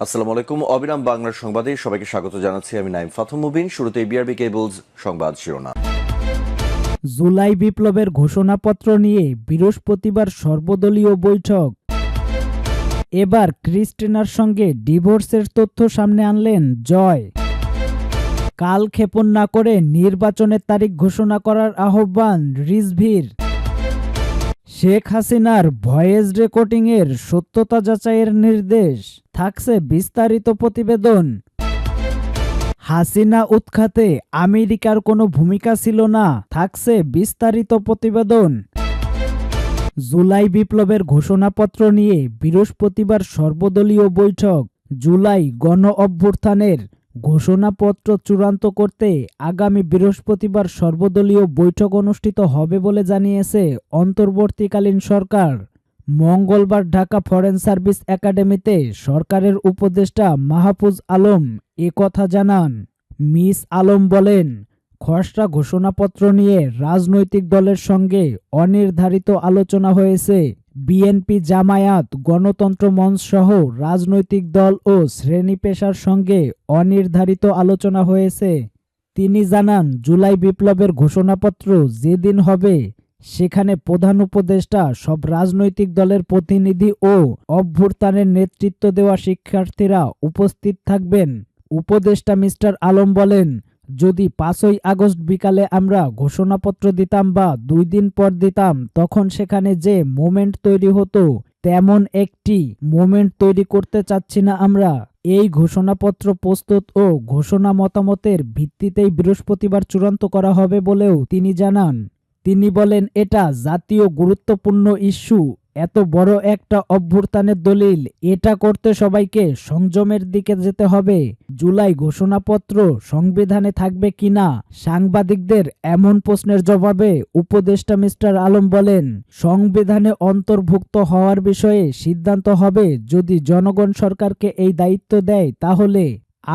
আসসালামু আলাইকুম। অবিরাম বাংলার সংবাদে সবাইকে স্বাগত জানাচ্ছি। আমি নাইম ফাথম মুবিন। শুরুতে বিআরবি কেবলস সংবাদ শিরোনাম। জুলাই বিপ্লবের ঘোষণাপত্র নিয়ে বৃহস্পতিবার সর্বদলীয় বৈঠক। এবার ক্রিস্টিনার সঙ্গে ডিভোর্সের তথ্য সামনে আনলেন জয়। কাল ক্ষেপণ না করে নির্বাচনের তারিখ ঘোষণা করার আহ্বান রিজভির। শেখ হাসিনার ভয়েস রেকর্ডিংয়ের সত্যতা যাচাইয়ের নির্দেশ, থাকছে বিস্তারিত প্রতিবেদন। হাসিনা উৎখাতে আমেরিকার কোনো ভূমিকা ছিল না, থাকছে বিস্তারিত প্রতিবেদন। জুলাই বিপ্লবের ঘোষণাপত্র নিয়ে বৃহস্পতিবার সর্বদলীয় বৈঠক। জুলাই গণ অভ্যুত্থানের ঘোষণাপত্র চূড়ান্ত করতে আগামী বৃহস্পতিবার সর্বদলীয় বৈঠক অনুষ্ঠিত হবে বলে জানিয়েছে অন্তর্বর্তীকালীন সরকার। মঙ্গলবার ঢাকা ফরেন সার্ভিস একাডেমিতে সরকারের উপদেষ্টা মাহফুজ আলম কথা জানান। মিস আলম বলেন, খসড়া ঘোষণাপত্র নিয়ে রাজনৈতিক দলের সঙ্গে অনির্ধারিত আলোচনা হয়েছে। বিএনপি, জামায়াত, গণতন্ত্র মঞ্চ সহ রাজনৈতিক দল ও শ্রেণী পেশার সঙ্গে অনির্ধারিত আলোচনা হয়েছে। তিনি জানান, জুলাই বিপ্লবের ঘোষণাপত্র যেদিন হবে সেখানে প্রধান উপদেষ্টা, সব রাজনৈতিক দলের প্রতিনিধি ও অভ্যুত্থানের নেতৃত্ব দেওয়া শিক্ষার্থীরা উপস্থিত থাকবেন। উপদেষ্টা মিস্টার আলম বলেন, যদি 5ই আগস্ট বিকালে আমরা ঘোষণাপত্র দিতাম বা 2 দিন পর দিতাম, তখন সেখানে যে মোমেন্ট তৈরি হতো তেমন একটি মোমেন্ট তৈরি করতে চাচ্ছি না আমরা। এই ঘোষণাপত্র প্রস্তুত ও ঘোষণা মতামতের ভিত্তিতেই বৃহস্পতিবার চূড়ান্ত করা হবে বলেও তিনি জানান। তিনি বলেন, এটা জাতীয় গুরুত্বপূর্ণ ইস্যু, এত বড় একটা অভ্যুত্থানের দলিল, এটা করতে সবাইকে সংযমের দিকে যেতে হবে। জুলাই ঘোষণাপত্র সংবিধানে থাকবে কিনা সাংবাদিকদের এমন প্রশ্নের জবাবে উপদেষ্টা মিস্টার আলম বলেন, সংবিধানে অন্তর্ভুক্ত হওয়ার বিষয়ে সিদ্ধান্ত হবে যদি জনগণ সরকারকে এই দায়িত্ব দেয় তাহলে,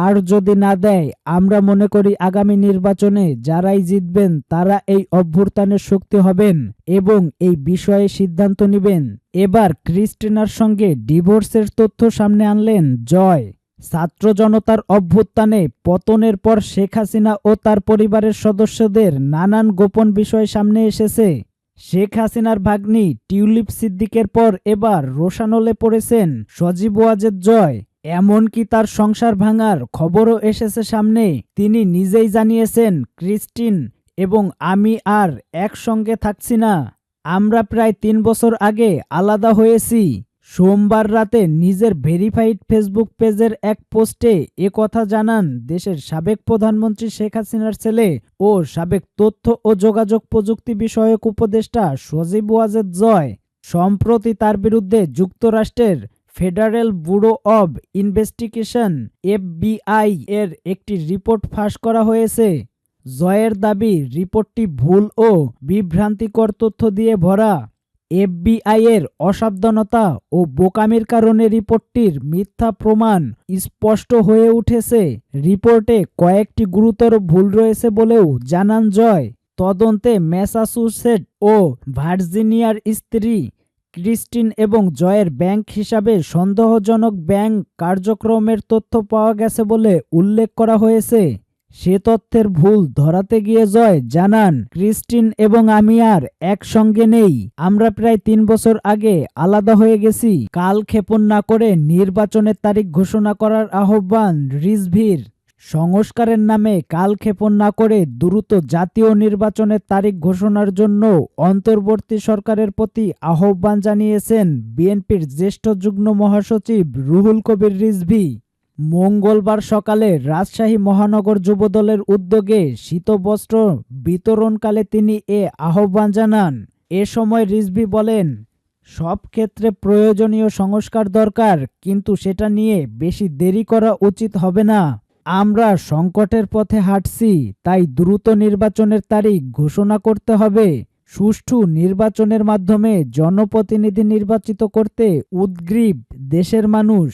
আর যদি না দেয় আমরা মনে করি আগামী নির্বাচনে যারাই জিতবেন তারা এই অভ্যুত্থানের শক্তি হবেন এবং এই বিষয়ে সিদ্ধান্ত নেবেন। এবার ক্রিস্টিনার সঙ্গে ডিভোর্সের তথ্য সামনে আনলেন জয়। ছাত্র জনতার অভ্যুত্থানে পতনের পর শেখ হাসিনা ও তার পরিবারের সদস্যদের নানান গোপন বিষয় সামনে এসেছে। শেখ হাসিনার ভাগ্নি টিউলিপ সিদ্দিকের পর এবার রোষানলে পড়েছেন সজীব ওয়াজেদ জয়। এমনকি তার সংসার ভাঙার খবরও এসেছে সামনে। তিনি নিজেই জানিয়েছেন, ক্রিস্টিন এবং আমি আর একসঙ্গে থাকছি না, আমরা প্রায় 3 বছর আগে আলাদা হয়েছি। সোমবার রাতে নিজের ভেরিফাইড ফেসবুক পেজের এক পোস্টে কথা জানান দেশের সাবেক প্রধানমন্ত্রী শেখ হাসিনার ছেলে ও সাবেক তথ্য ও যোগাযোগ প্রযুক্তি বিষয়ক উপদেষ্টা সজীব ওয়াজেদ জয়। সম্প্রতি তার বিরুদ্ধে যুক্তরাষ্ট্রের federal bureau of investigation FBI এর একটি রিপোর্ট ফাঁস করা হয়েছে। জয়ের দাবি, রিপোর্টটি ভুল ও বিভ্রান্তিকর তথ্য দিয়ে ভরা। FBI এর অসাবধানতা ও বোকামির কারণে রিপোর্টটির মিথ্যা প্রমাণ স্পষ্ট হয়ে উঠেছে। রিপোর্টে কয়েকটি গুরুতর ভুল রয়েছে বলেও জানান জয়। তদন্তে ম্যাসাচুসেট ও ভার্জিনিয়ার স্ত্রী ক্রিস্টিন এবং জয়ের ব্যাংক হিসাবে সন্দেহজনক ব্যাংক কার্যক্রমের তথ্য পাওয়া গেছে বলে উল্লেখ করা হয়েছে। সে তথ্যের ভুল ধরাতে গিয়ে জয় জানান, ক্রিস্টিন এবং আমি আর একসঙ্গে নেই, আমরা প্রায় 3 বছর আগে আলাদা হয়ে গেছি। কাল ক্ষেপণ না করে নির্বাচনের তারিখ ঘোষণা করার আহ্বান রিজভির। সংস্কারের নামে কাল ক্ষেপণ না করে দ্রুত জাতীয় নির্বাচনের তারিখ ঘোষণার জন্য অন্তর্বর্তী সরকারের প্রতি আহ্বান জানিয়েছেন বিএনপির জ্যেষ্ঠ যুগ্ম মহাসচিব রুহুল কবির রিজভী। মঙ্গলবার সকালে রাজশাহী মহানগর যুবদলের উদ্যোগে শীতবস্ত্র বিতরণকালে তিনি আহ্বান জানান। এ সময় রিজভী বলেন, সব ক্ষেত্রে প্রয়োজনীয় সংস্কার দরকার, কিন্তু সেটা নিয়ে বেশি দেরি করা উচিত হবে না। আমরা সংকটের পথে হাঁটছি, তাই দ্রুত নির্বাচনের তারিখ ঘোষণা করতে হবে। সুষ্ঠু নির্বাচনের মাধ্যমে জনপ্রতিনিধি নির্বাচিত করতে উদ্গ্রীব দেশের মানুষ।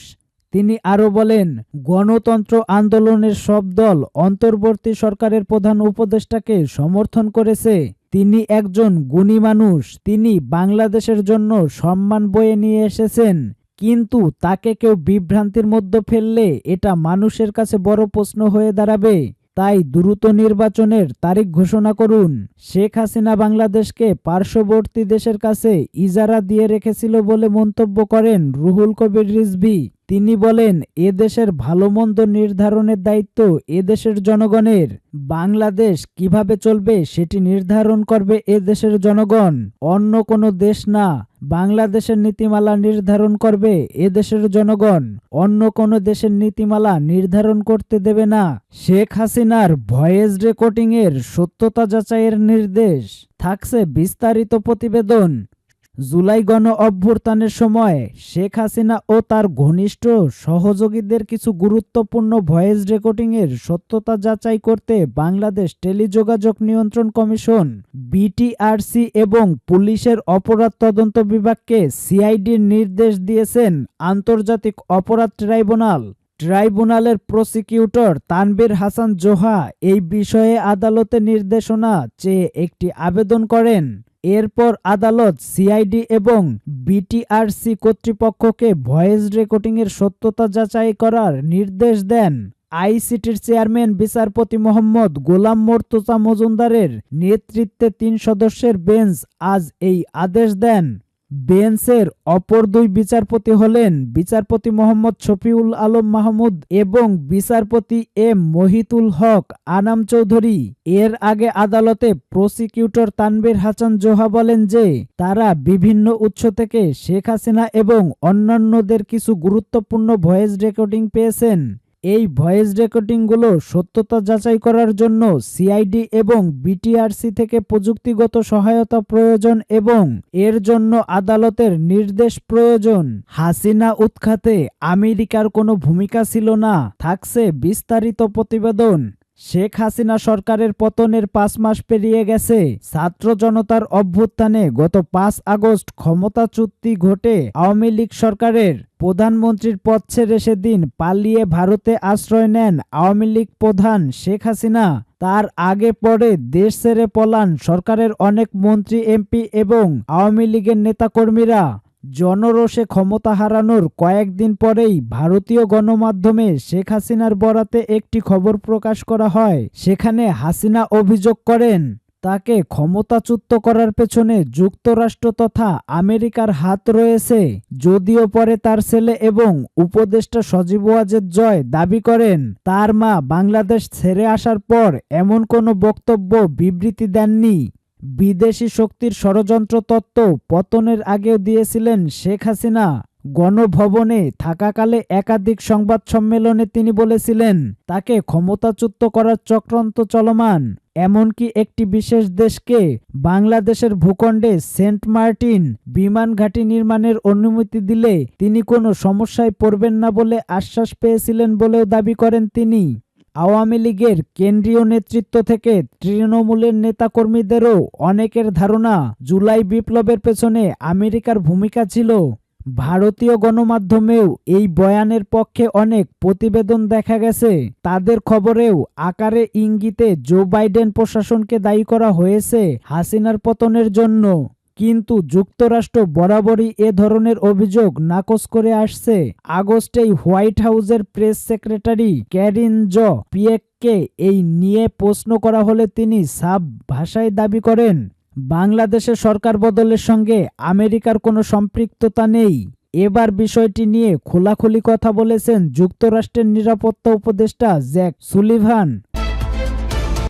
তিনি আরও বলেন, গণতন্ত্র আন্দোলনের সব দল অন্তর্বর্তী সরকারের প্রধান উপদেষ্টাকে সমর্থন করেছে। তিনি একজন গুণী মানুষ, তিনি বাংলাদেশের জন্য সম্মান বয়ে নিয়ে এসেছেন। কিন্তু তাকে কেউ বিভ্রান্তির মধ্যে ফেললে এটা মানুষের কাছে বড় প্রশ্ন হয়ে দাঁড়াবে। তাই দ্রুত নির্বাচনের তারিখ ঘোষণা করুন। শেখ হাসিনা বাংলাদেশকে পার্শ্ববর্তী দেশের কাছে ইজারা দিয়ে রেখেছিল বলে মন্তব্য করেন রুহুল কবির রিজভী। তিনি বলেন, এ দেশের ভালো মন্দ নির্ধারণের দায়িত্ব এ দেশের জনগণের। বাংলাদেশ কিভাবে চলবে সেটি নির্ধারণ করবে এ দেশের জনগণ, অন্য কোনো দেশ না। বাংলাদেশের নীতিমালা নির্ধারণ করবে এ দেশের জনগণ, অন্য কোনো দেশের নীতিমালা নির্ধারণ করতে দেবে না। শেখ হাসিনার ভয়েস রেকর্ডিংয়ের সত্যতা যাচাইয়ের নির্দেশ, থাকছে বিস্তারিত প্রতিবেদন। জুলাই গণ অভ্যুত্থানের সময় শেখ হাসিনা ও তার ঘনিষ্ঠ সহযোগীদের কিছু গুরুত্বপূর্ণ ভয়েস রেকর্ডিংয়ের সত্যতা যাচাই করতে বাংলাদেশ টেলিযোগাযোগ নিয়ন্ত্রণ কমিশন বিটিআরসি এবং পুলিশের অপরাধ তদন্ত বিভাগকে সিআইডির নির্দেশ দিয়েছেন আন্তর্জাতিক অপরাধ ট্রাইব্যুনাল। ট্রাইব্যুনালের প্রসিকিউটর তানভীর হাসান জোহা এই বিষয়ে আদালতে নির্দেশনা চেয়ে একটি আবেদন করেন। এরপর আদালত সিআইডি এবং বিটিআরসি কর্তৃপক্ষকে ভয়েস রেকর্ডিংয়ের সত্যতা যাচাই করার নির্দেশ দেন। আইসিটির চেয়ারম্যান বিচারপতি মোহাম্মদ গোলাম মোর্তজা মজুমদারের নেতৃত্বে ৩ সদস্যের বেঞ্চ আজ এই আদেশ দেন। বেঞ্চের অপর 2 বিচারপতি হলেন বিচারপতি মোহাম্মদ শফিউল আলম মাহমুদ এবং বিচারপতি এম মহিতুল হক আনাম চৌধুরী। এর আগে আদালতে প্রসিকিউটর তানভীর হাসান জোহা বলেন যে তারা বিভিন্ন উৎস থেকে শেখ হাসিনা এবং অন্যান্যদের কিছু গুরুত্বপূর্ণ ভয়েস রেকর্ডিং পেয়েছেন। এই ভয়েস রেকর্ডিংগুলো সত্যতা যাচাই করার জন্য সিআইডি এবং বিটিআরসি থেকে প্রযুক্তিগত সহায়তা প্রয়োজন এবং এর জন্য আদালতের নির্দেশ প্রয়োজন। হাসিনা উৎখাতে আমেরিকার কোনো ভূমিকা ছিল না, থাকছে বিস্তারিত প্রতিবেদন। শেখ হাসিনা সরকারের পতনের 5 মাস পেরিয়ে গেছে। ছাত্র জনতার অভ্যুত্থানে গত 5 আগস্ট ক্ষমতাচ্যুতি ঘটে আওয়ামী লীগ সরকারের। প্রধানমন্ত্রীর পদ ছেড়ে সেদিন পালিয়ে ভারতে আশ্রয় নেন আওয়ামী লীগ প্রধান শেখ হাসিনা। তার আগে পরে দেশ ছেড়ে পলান সরকারের অনেক মন্ত্রী, এমপি এবং আওয়ামী লীগের নেতাকর্মীরা। জনরোষে ক্ষমতা হারানোর কয়েকদিন পরেই ভারতীয় গণমাধ্যমে শেখ হাসিনার বরাতে একটি খবর প্রকাশ করা হয়। সেখানে হাসিনা অভিযোগ করেন তাকে ক্ষমতাচ্যুত করার পেছনে যুক্তরাষ্ট্র তথা আমেরিকার হাত রয়েছে। যদিও পরে তার ছেলে এবং উপদেষ্টা সজীব ওয়াজেদ জয় দাবি করেন তার মা বাংলাদেশ ছেড়ে আসার পর এমন কোনো বক্তব্য বিবৃতি দেননি। বিদেশি শক্তির ষড়যন্ত্র তত্ত্ব পতনের আগেও দিয়েছিলেন শেখ হাসিনা। গণভবনে থাকাকালে একাধিক সংবাদ সম্মেলনে তিনি বলেছিলেন তাকে ক্ষমতাচ্যুত করার চক্রান্ত চলমান। এমনকি একটি বিশেষ দেশকে বাংলাদেশের ভূখণ্ডে সেন্ট মার্টিন বিমান ঘাঁটি নির্মাণের অনুমতি দিলে তিনি কোনো সমস্যায় পড়বেন না বলে আশ্বাস পেয়েছিলেন বলেও দাবি করেন তিনি। আওয়ামী লীগের কেন্দ্রীয় নেতৃত্ব থেকে তৃণমূলের নেতাকর্মীদেরও অনেকের ধারণা জুলাই বিপ্লবের পেছনে আমেরিকার ভূমিকা ছিল। ভারতীয় গণমাধ্যমেও এই বয়ানের পক্ষে অনেক প্রতিবেদন দেখা গেছে। তাদের খবরেও আকারে ইঙ্গিতে জো বাইডেন প্রশাসনকে দায়ী করা হয়েছে হাসিনার পতনের জন্য। কিন্তু যুক্তরাষ্ট্র বরাবরই এ ধরনের অভিযোগ নাকচ করে আসছে। আগস্টেই হোয়াইট হাউসের প্রেস সেক্রেটারি ক্যারিন জ পিয়েককে এই নিয়ে প্রশ্ন করা হলে তিনি সাফ ভাষায় দাবি করেন বাংলাদেশের সরকার বদলের সঙ্গে আমেরিকার কোনো সম্পৃক্ততা নেই। এবার বিষয়টি নিয়ে খোলাখুলি কথা বলেছেন যুক্তরাষ্ট্রের নিরাপত্তা উপদেষ্টা জ্যাক সুলিভান।